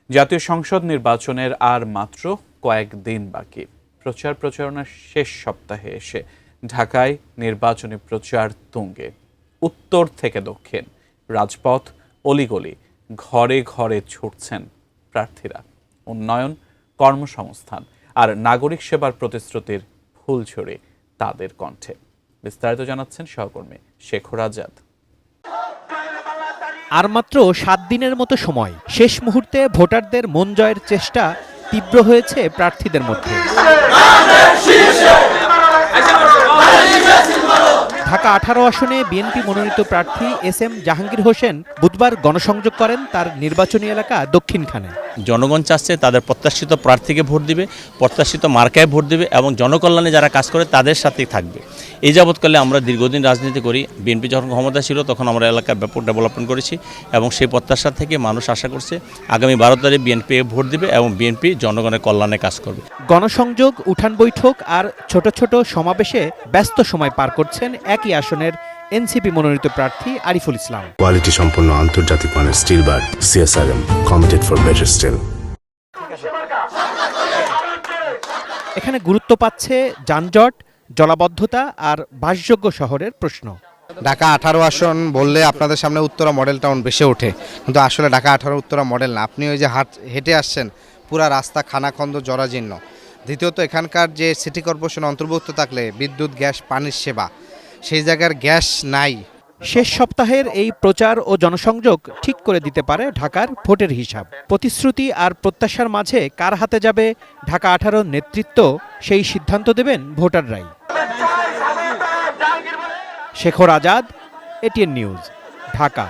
জাতীয় সংসদ নির্বাচনের আর মাত্র কয়েকদিন বাকি। প্রচারণার শেষ সপ্তাহে এসে ঢাকায় নির্বাচনী প্রচার তুঙ্গে। উত্তর থেকে দক্ষিণ, রাজপথ, অলিগলি, ঘরে ঘরে ছুটছেন প্রার্থীরা। উন্নয়ন, কর্মসংস্থান আর নাগরিক সেবার প্রতিশ্রুতির ফুলঝুরি তাদের কণ্ঠে। বিস্তারিত জানাচ্ছেন সহকর্মী শেখর আজাদ। আর মাত্র 7 দিনের মতো সময়। শেষ মুহূর্তে ভোটারদের মন জয়ের চেষ্টা তীব্র হয়েছে প্রার্থীদের মধ্যে। ঢাকা 18 আসনে বিএনপি মনোনীত প্রার্থী SM জাহাঙ্গীর হোসেন বুধবার গণসংযোগ করেন তার নির্বাচনী এলাকা দক্ষিণখানে। জনগণ চাচ্ছে তাদের প্রত্যাশিত প্রার্থীকে ভোট দিবে, প্রত্যাশিত মার্কায় ভোট দিবে এবং জনকল্যাণে যারা কাজ করে তাদের সাথেই থাকবে। এই যাবৎকালে আমরা দীর্ঘদিন রাজনীতি করি। বিএনপি যখন ক্ষমতা ছিল তখন আমরা এলাকার ব্যাপক ডেভেলপমেন্ট করেছি এবং সেই প্রত্যাশা থেকে মানুষ আশা করছে আগামী 12 তারিখ বিএনপি ভোট দিবে এবং বিএনপি জনগণের কল্যাণে কাজ করবে। গণসংযোগ, উঠান বৈঠক আর ছোট ছোট সমাবেশে ব্যস্ত সময় পার করছেন একই আসনের এনসিপি মনোনীত প্রার্থী আরিফুল ইসলাম। কোয়ালিটি সম্পন্ন আন্তর্জাতিক মানের still bar CSRM, committed for better still. এখানে গুরুত্ব পাচ্ছে যানজট, জলাবদ্ধতা আর বাসযোগ্য শহরের প্রশ্ন। ঢাকা 18 আসন বললে আপনাদের সামনে উত্তরা মডেল টাউন ভেসে ওঠে, কিন্তু আসলে ঢাকা 18 উত্তরা মডেল না। আপনি ওই যে হেঁটে আসছেন, পুরা রাস্তা খানাখন্দ জরাজীর্ণ। দ্বিতীয়ত এখানকার যে সিটি কর্পোরেশন অন্তর্ভুক্ত থাকলে বিদ্যুৎ, গ্যাস, পানির সেবা, সেই জায়গার গ্যাস নাই। শেষ সপ্তাহের এই প্রচার ও জনসংযোগ ঠিক করে দিতে পারে ঢাকার ভোটের হিসাব। প্রতিশ্রুতি আর প্রত্যাশার মাঝে কার হাতে যাবে ঢাকা 18 নেতৃত্ব, সেই সিদ্ধান্ত দেবেন ভোটাররাই। Shekhar Azad, ATN news, Dhaka.